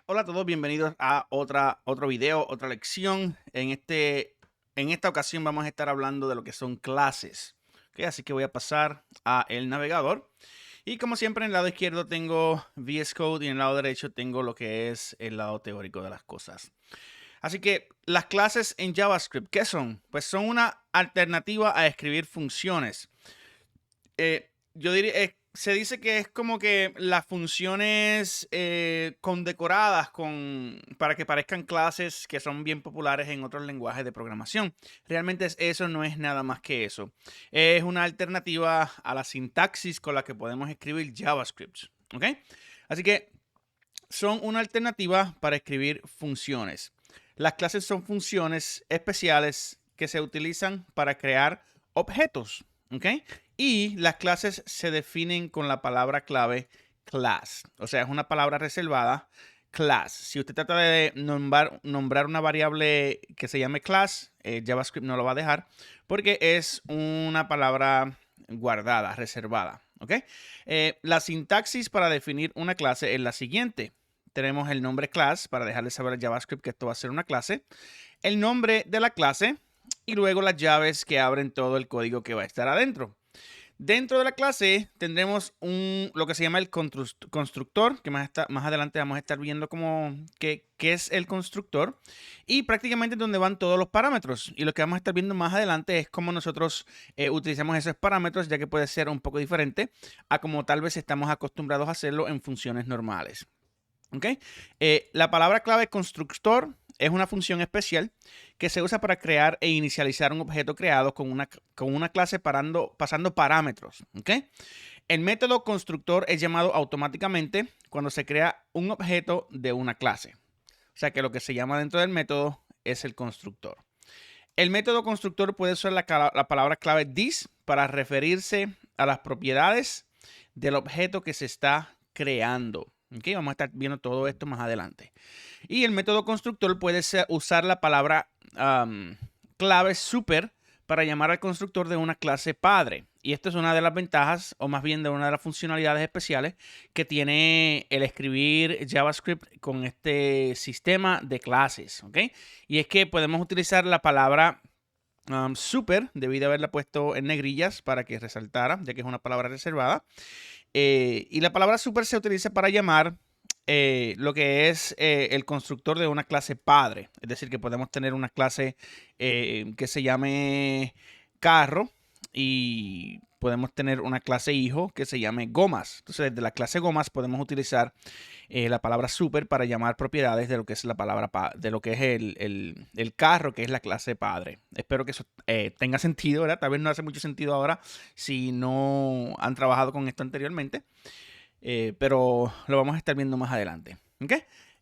Hola a todos, bienvenidos a otro video, otra lección. En esta ocasión vamos a estar hablando de lo que son clases. ¿Ok? Así que voy a pasar a el navegador. Y como siempre, en el lado izquierdo tengo VS Code y en el lado derecho tengo lo que es el lado teórico de las cosas. Así que las clases en JavaScript, ¿qué son? Pues son una alternativa a escribir funciones. Yo diría, se dice que es como que las funciones condecoradas para que parezcan clases que son bien populares en otros lenguajes de programación. Realmente eso no es nada más que eso. Es una alternativa a la sintaxis con la que podemos escribir JavaScript. ¿Ok? Así que son una alternativa para escribir funciones. Las clases son funciones especiales que se utilizan para crear objetos. ¿Ok? Y las clases se definen con la palabra clave class. O sea, es una palabra reservada, class. Si usted trata de nombrar una variable que se llame class, JavaScript no lo va a dejar porque es una palabra guardada, reservada. ¿Ok? La sintaxis para definir una clase es la siguiente. Tenemos el nombre class para dejarle saber a JavaScript que esto va a ser una clase, el nombre de la clase y luego las llaves que abren todo el código que va a estar adentro. Dentro de la clase tendremos lo que se llama el constructor, que más adelante vamos a estar viendo qué es el constructor, y prácticamente donde van todos los parámetros. Y lo que vamos a estar viendo más adelante es cómo nosotros utilizamos esos parámetros, ya que puede ser un poco diferente a como tal vez estamos acostumbrados a hacerlo en funciones normales. ¿Ok? La palabra clave constructor es una función especial que se usa para crear e inicializar un objeto creado con una clase pasando parámetros. ¿Ok? El método constructor es llamado automáticamente cuando se crea un objeto de una clase. O sea que lo que se llama dentro del método es el constructor. El método constructor puede usar la palabra clave this para referirse a las propiedades del objeto que se está creando. ¿Okay? Vamos a estar viendo todo esto más adelante. Y el método constructor puede usar la palabra clave super para llamar al constructor de una clase padre. Y esto es una de las ventajas, o más bien de una de las funcionalidades especiales que tiene el escribir JavaScript con este sistema de clases. ¿Okay? Y es que podemos utilizar la palabra super, debí de haberla puesto en negrillas para que resaltara, ya que es una palabra reservada. Y la palabra super se utiliza para llamar lo que es el constructor de una clase padre. Es decir, que podemos tener una clase que se llame carro y podemos tener una clase hijo que se llame gomas. Entonces, desde la clase gomas podemos utilizar la palabra super para llamar propiedades de lo que es la palabra de lo que es el carro, que es la clase padre. Espero que eso tenga sentido, ¿verdad? Tal vez no hace mucho sentido ahora si no han trabajado con esto anteriormente, pero lo vamos a estar viendo más adelante. ¿Ok?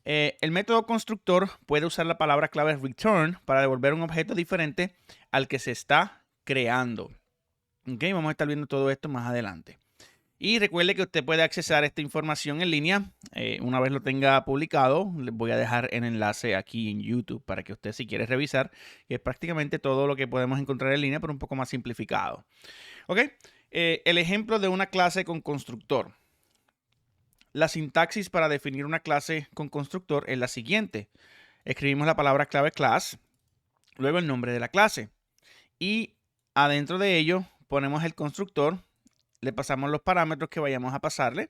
El método constructor puede usar la palabra clave return para devolver un objeto diferente al que se está creando. ¿Ok? Vamos a estar viendo todo esto más adelante. Y recuerde que usted puede accesar esta información en línea. Una vez lo tenga publicado, les voy a dejar el enlace aquí en YouTube para que usted si quiere revisar, que es prácticamente todo lo que podemos encontrar en línea, pero un poco más simplificado. ¿Ok? El ejemplo de una clase con constructor. La sintaxis para definir una clase con constructor es la siguiente. Escribimos la palabra clave class, luego el nombre de la clase y adentro de ello ponemos el constructor, le pasamos los parámetros que vayamos a pasarle,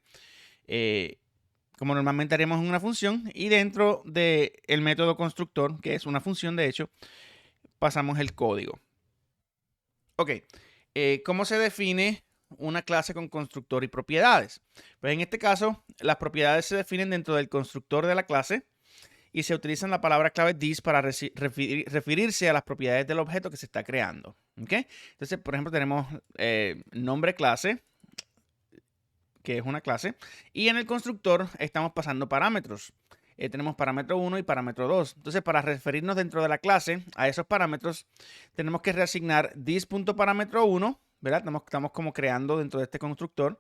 eh, como normalmente haríamos en una función, y dentro del método constructor, que es una función de hecho, pasamos el código. Ok, ¿cómo se define una clase con constructor y propiedades? Pues en este caso, las propiedades se definen dentro del constructor de la clase y se utilizan la palabra clave this para referirse a las propiedades del objeto que se está creando. ¿Okay? Entonces, por ejemplo, tenemos nombre clase, que es una clase, y en el constructor estamos pasando parámetros. Tenemos parámetro 1 y parámetro 2. Entonces, para referirnos dentro de la clase a esos parámetros, tenemos que reasignar this.parámetro 1, ¿verdad? Estamos como creando dentro de este constructor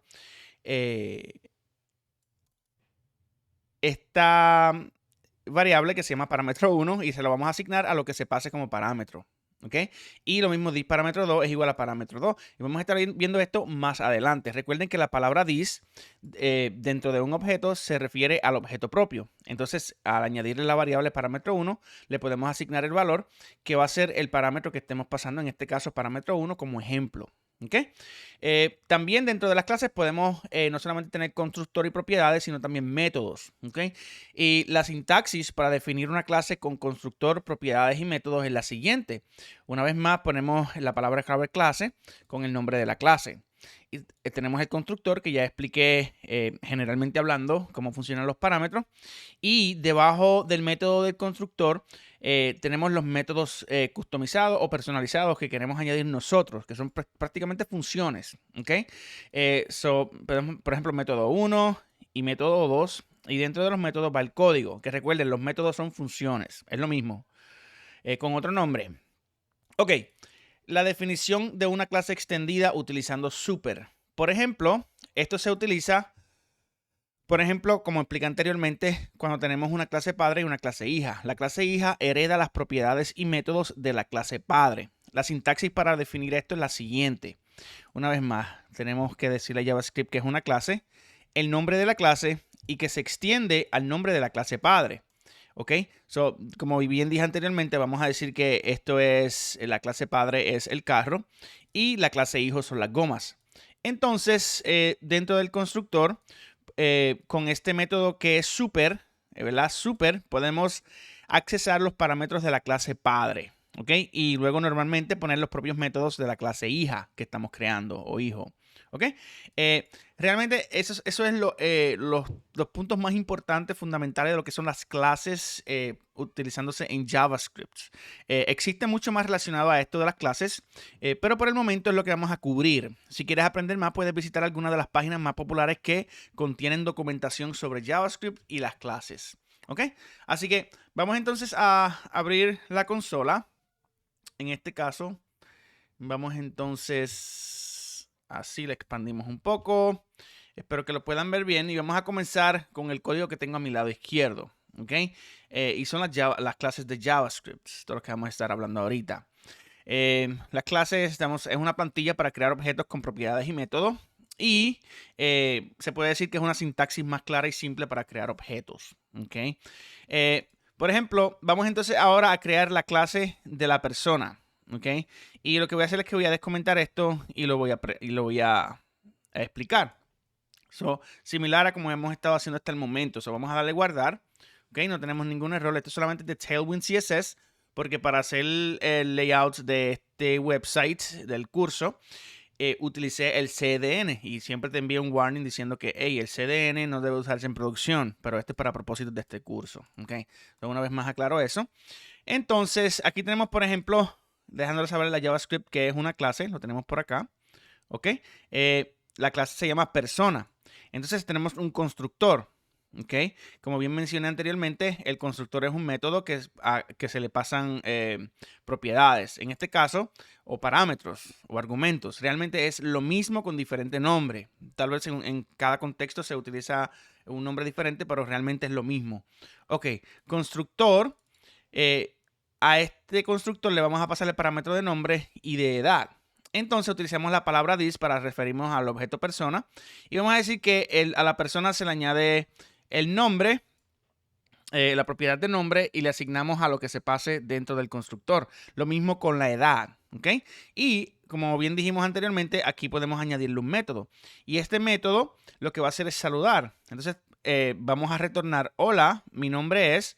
esta variable que se llama parámetro 1 y se lo vamos a asignar a lo que se pase como parámetro. ¿ok? Y lo mismo, this parámetro 2 es igual a parámetro 2. Y vamos a estar viendo esto más adelante. Recuerden que la palabra this dentro de un objeto se refiere al objeto propio. Entonces, al añadirle la variable parámetro 1, le podemos asignar el valor que va a ser el parámetro que estemos pasando, en este caso parámetro 1 como ejemplo. ¿Ok? También dentro de las clases podemos no solamente tener constructor y propiedades, sino también métodos. ¿Ok? Y la sintaxis para definir una clase con constructor, propiedades y métodos es la siguiente. Una vez más ponemos la palabra clase con el nombre de la clase. Y tenemos el constructor que ya expliqué generalmente hablando cómo funcionan los parámetros. Y debajo del método del constructor tenemos los métodos customizados o personalizados que queremos añadir nosotros, que son prácticamente funciones. ¿Okay? Por ejemplo, método 1 y método 2. Y dentro de los métodos va el código, que recuerden, los métodos son funciones. Es lo mismo, con otro nombre. Ok, la definición de una clase extendida utilizando super. Por ejemplo, esto se utiliza, por ejemplo, como expliqué anteriormente, cuando tenemos una clase padre y una clase hija. La clase hija hereda las propiedades y métodos de la clase padre. La sintaxis para definir esto es la siguiente. Una vez más, tenemos que decirle a JavaScript que es una clase, el nombre de la clase y que se extiende al nombre de la clase padre. ¿Ok? So, como bien dije anteriormente, vamos a decir que esto es, la clase padre es el carro y la clase hijo son las gomas. Entonces, dentro del constructor, con este método que es super, ¿verdad? Super, podemos accesar los parámetros de la clase padre. ¿Ok? Y luego normalmente poner los propios métodos de la clase hija que estamos creando o hijo. ¿Ok? Realmente eso es los puntos más importantes, fundamentales de lo que son las clases utilizándose en JavaScript. Existe mucho más relacionado a esto de las clases, pero por el momento es lo que vamos a cubrir. Si quieres aprender más, puedes visitar alguna de las páginas más populares que contienen documentación sobre JavaScript y las clases. ¿Ok? Así que vamos entonces a abrir la consola. En este caso, vamos entonces, así le expandimos un poco. Espero que lo puedan ver bien y vamos a comenzar con el código que tengo a mi lado izquierdo. ¿Ok? Y son las clases de JavaScript, todo lo que vamos a estar hablando ahorita. Las clases es una plantilla para crear objetos con propiedades y métodos. Y se puede decir que es una sintaxis más clara y simple para crear objetos. ¿Ok? Por ejemplo, vamos entonces ahora a crear la clase de la persona. ¿Ok? Y lo que voy a hacer es que voy a descomentar esto y lo voy a explicar. Similar a como hemos estado haciendo hasta el momento. Vamos a darle guardar. ¿Ok? No tenemos ningún error. Esto es solamente de Tailwind CSS. Porque para hacer el layout de este website del curso, utilicé el CDN y siempre te envío un warning diciendo que hey, el CDN no debe usarse en producción, pero este es para propósitos de este curso. ¿Okay? Entonces, una vez más aclaro eso. Entonces, aquí tenemos, por ejemplo, dejándole saber la JavaScript que es una clase, lo tenemos por acá. ¿Ok? La clase se llama persona. Entonces, tenemos un constructor. ¿Ok? Como bien mencioné anteriormente, el constructor es un método que se le pasan propiedades, en este caso, o parámetros o argumentos. Realmente es lo mismo con diferente nombre. Tal vez en cada contexto se utiliza un nombre diferente, pero realmente es lo mismo. Ok, constructor. A este constructor le vamos a pasar el parámetro de nombre y de edad. Entonces utilizamos la palabra this para referirnos al objeto persona. Y vamos a decir que a la persona se le añade el nombre, la propiedad de nombre, y le asignamos a lo que se pase dentro del constructor. Lo mismo con la edad. ¿Ok? Y como bien dijimos anteriormente, aquí podemos añadirle un método. Y este método lo que va a hacer es saludar. Entonces vamos a retornar hola, mi nombre es,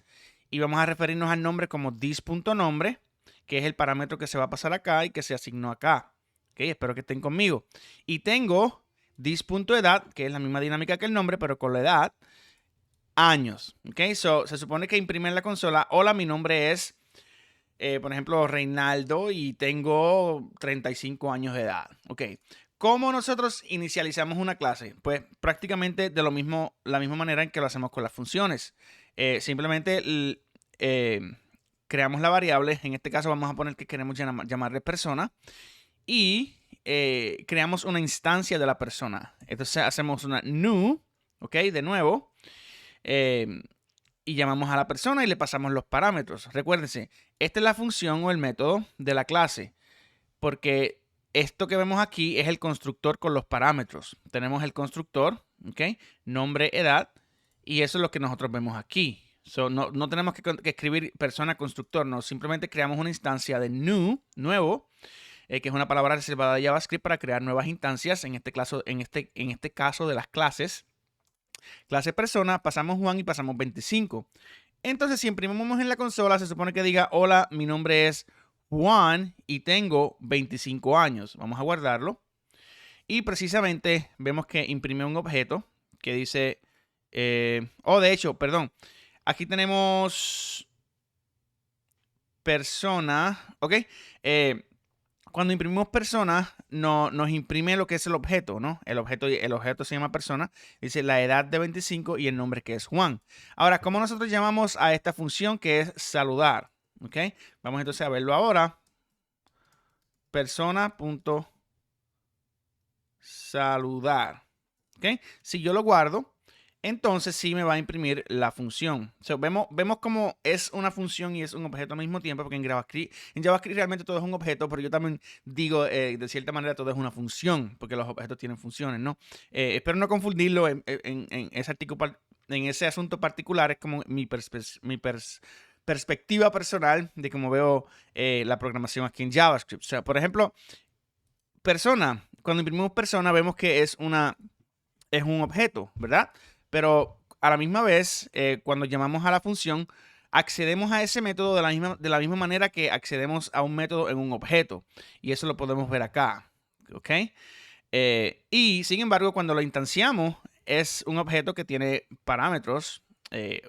y vamos a referirnos al nombre como this.nombre, que es el parámetro que se va a pasar acá y que se asignó acá. ¿Ok? Espero que estén conmigo. Y tengo this.edad, que es la misma dinámica que el nombre, pero con la edad, años. ¿Ok? Se supone que imprime en la consola, hola, mi nombre es, por ejemplo, Reinaldo y tengo 35 años de edad. ¿Ok? ¿Cómo nosotros inicializamos una clase? Pues prácticamente de la misma manera en que lo hacemos con las funciones. Simplemente creamos la variable. En este caso vamos a poner que queremos llamarle persona. Y creamos una instancia de la persona. Entonces hacemos una new, ¿ok? De nuevo. y llamamos a la persona y le pasamos los parámetros. Recuérdense, esta es la función o el método de la clase, porque esto que vemos aquí es el constructor con los parámetros. Tenemos el constructor, ¿ok? Nombre, edad, y eso es lo que nosotros vemos aquí. No tenemos que escribir persona constructor, no, simplemente creamos una instancia de new, nuevo, que es una palabra reservada de JavaScript para crear nuevas instancias, en este caso de las clases. Clase persona, pasamos Juan y pasamos 25. Entonces, si imprimimos en la consola, se supone que diga, hola, mi nombre es Juan y tengo 25 años. Vamos a guardarlo. Y precisamente vemos que imprime un objeto que dice, de hecho, perdón, aquí tenemos persona, ¿ok? Cuando imprimimos persona, nos imprime lo que es el objeto, ¿no? El objeto se llama persona, dice la edad de 25 y el nombre que es Juan. Ahora, ¿cómo nosotros llamamos a esta función que es saludar? ¿Ok? Vamos entonces a verlo ahora. Persona.saludar. ¿Ok? Si yo lo guardo, entonces sí me va a imprimir la función. Vemos cómo es una función y es un objeto al mismo tiempo, porque en JavaScript realmente todo es un objeto, pero yo también digo, de cierta manera, todo es una función, porque los objetos tienen funciones, ¿no? Espero no confundirlo en ese artículo, en ese asunto particular, es como mi perspectiva personal de cómo veo la programación aquí en JavaScript. O sea, por ejemplo, persona, cuando imprimimos persona, vemos que es un objeto, ¿verdad? Pero a la misma vez, cuando llamamos a la función, accedemos a ese método de la misma manera que accedemos a un método en un objeto. Y eso lo podemos ver acá. ¿Ok? Y sin embargo, cuando lo instanciamos, es un objeto que tiene parámetros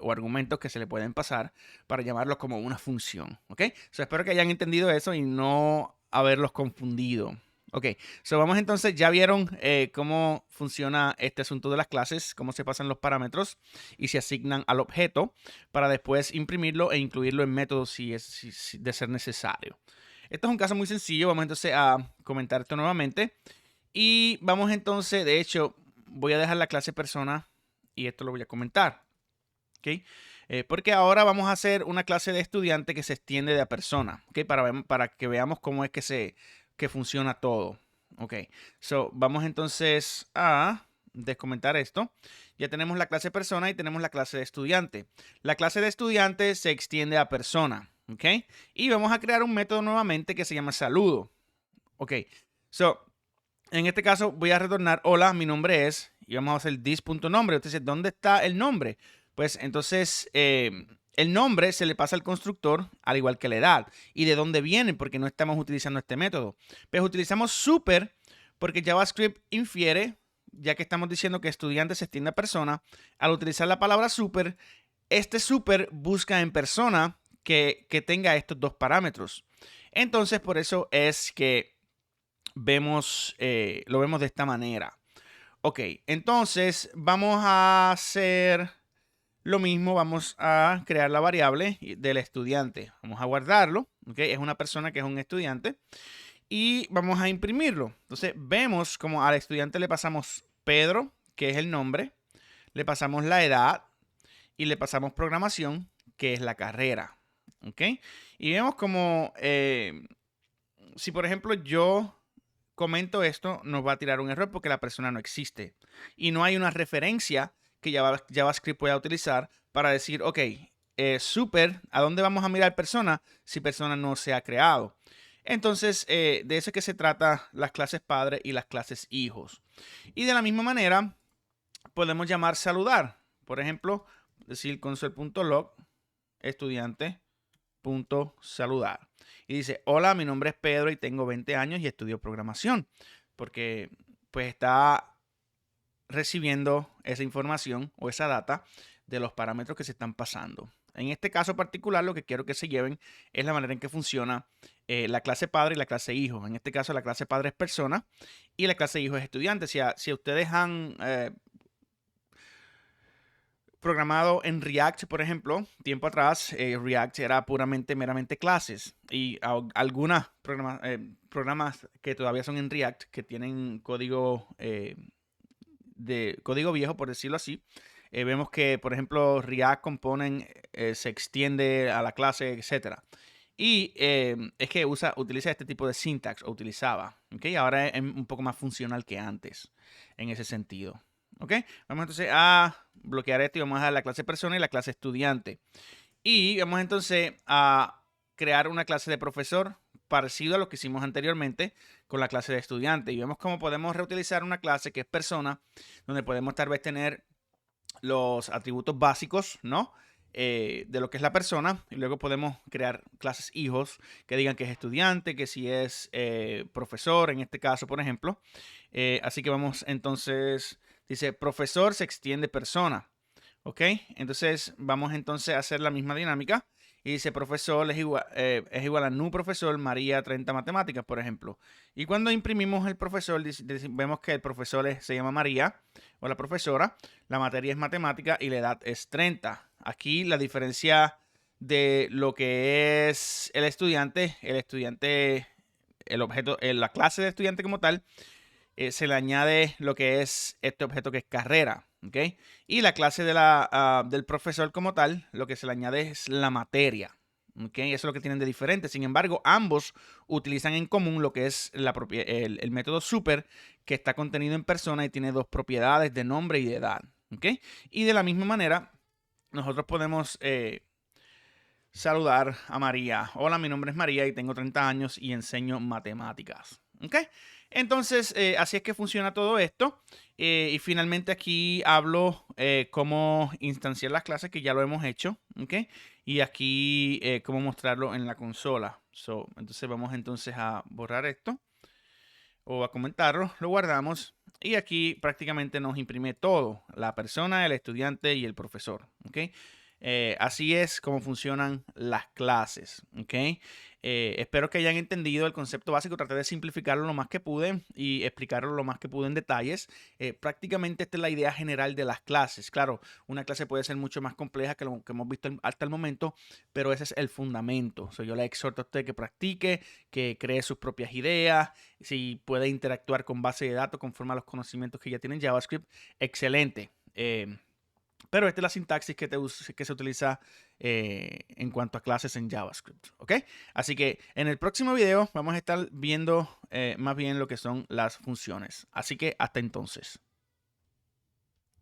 o argumentos que se le pueden pasar para llamarlo como una función. ¿Ok? Espero que hayan entendido eso y no haberlos confundido. Ok, vamos entonces, ya vieron cómo funciona este asunto de las clases, cómo se pasan los parámetros y se asignan al objeto para después imprimirlo e incluirlo en métodos si de ser necesario. Esto es un caso muy sencillo, vamos entonces a comentar esto nuevamente y vamos entonces, de hecho, voy a dejar la clase persona y esto lo voy a comentar. ¿Ok? Porque ahora vamos a hacer una clase de estudiante que se extiende de a persona, ¿ok? Para que veamos cómo es que funciona todo. Ok, vamos entonces a descomentar esto. Ya tenemos la clase persona y tenemos la clase de estudiante. La clase de estudiante se extiende a persona, ¿ok? Y vamos a crear un método nuevamente que se llama saludo. Ok, en este caso voy a retornar, hola, mi nombre es, y vamos a hacer this.nombre. Entonces, ¿dónde está el nombre? Pues entonces el nombre se le pasa al constructor al igual que la edad. ¿Y de dónde viene? Porque no estamos utilizando este método. Pues utilizamos super porque JavaScript infiere, ya que estamos diciendo que estudiante se extiende a persona, al utilizar la palabra super, este super busca en persona que tenga estos dos parámetros. Entonces, por eso es que lo vemos de esta manera. Ok, entonces vamos a hacer lo mismo, vamos a crear la variable del estudiante. Vamos a guardarlo, ¿ok? Es una persona que es un estudiante. Y vamos a imprimirlo. Entonces vemos como al estudiante le pasamos Pedro, que es el nombre. Le pasamos la edad y le pasamos programación, que es la carrera. ¿Ok? Y vemos como, si por ejemplo yo comento esto, nos va a tirar un error porque la persona no existe. Y no hay una referencia que JavaScript pueda utilizar para decir, ok, super, ¿a dónde vamos a mirar persona si persona no se ha creado? Entonces, de eso es que se trata las clases padre y las clases hijos. Y de la misma manera, podemos llamar saludar. Por ejemplo, decir console.log estudiante.saludar. Y dice, hola, mi nombre es Pedro y tengo 20 años y estudio programación. Porque pues está recibiendo esa información o esa data de los parámetros que se están pasando. En este caso particular, lo que quiero que se lleven es la manera en que funciona la clase padre y la clase hijo. En este caso, la clase padre es persona y la clase hijo es estudiante. Si ustedes han programado en React, por ejemplo, tiempo atrás, React era meramente clases y algunos programas que todavía son en React, que tienen código de código viejo, por decirlo así, Vemos que, por ejemplo, React Component se extiende a la clase, etcétera. Y es que utiliza este tipo de syntax, o utilizaba, ¿ok? Ahora es un poco más funcional que antes, en ese sentido, ¿ok? Vamos entonces a bloquear esto y vamos a dar la clase persona y la clase estudiante. Y vamos entonces a crear una clase de profesor parecido a lo que hicimos anteriormente con la clase de estudiante. Y vemos cómo podemos reutilizar una clase que es persona, donde podemos tal vez tener los atributos básicos, ¿no? De lo que es la persona, y luego podemos crear clases hijos que digan que es estudiante, que si es profesor, en este caso, por ejemplo. Así que vamos entonces, dice profesor se extiende persona, ¿ok? Entonces vamos entonces a hacer la misma dinámica. Y dice profesor es igual a new profesor María 30 matemáticas, por ejemplo. Y cuando imprimimos el profesor, vemos que el profesor se llama María o la profesora, la materia es matemática y la edad es 30. Aquí la diferencia de lo que es el objeto, la clase de estudiante como tal, se le añade lo que es este objeto que es carrera, ¿ok? Y la clase del profesor como tal, lo que se le añade es la materia, ¿ok? Eso es lo que tienen de diferente. Sin embargo, ambos utilizan en común lo que es el método super, que está contenido en persona y tiene dos propiedades de nombre y de edad, ¿ok? Y de la misma manera, nosotros podemos saludar a María. Hola, mi nombre es María y tengo 30 años y enseño matemáticas. ¿Ok? Entonces, así es que funciona todo esto. Y finalmente aquí hablo cómo instanciar las clases, que ya lo hemos hecho. ¿Ok? Y aquí cómo mostrarlo en la consola. Entonces vamos entonces a borrar esto o a comentarlo. Lo guardamos. Y aquí prácticamente nos imprime todo. La persona, el estudiante y el profesor. ¿Ok? Así es como funcionan las clases, ¿ok? Espero que hayan entendido el concepto básico. Traté de simplificarlo lo más que pude y explicarlo lo más que pude en detalles. Prácticamente esta es la idea general de las clases. Claro, una clase puede ser mucho más compleja que lo que hemos visto hasta el momento, pero ese es el fundamento. Yo le exhorto a usted que practique, que cree sus propias ideas, si puede interactuar con base de datos conforme a los conocimientos que ya tiene en JavaScript, excelente. Pero esta es la sintaxis que se utiliza en cuanto a clases en JavaScript, ¿ok? Así que en el próximo video vamos a estar viendo más bien lo que son las funciones. Así que hasta entonces.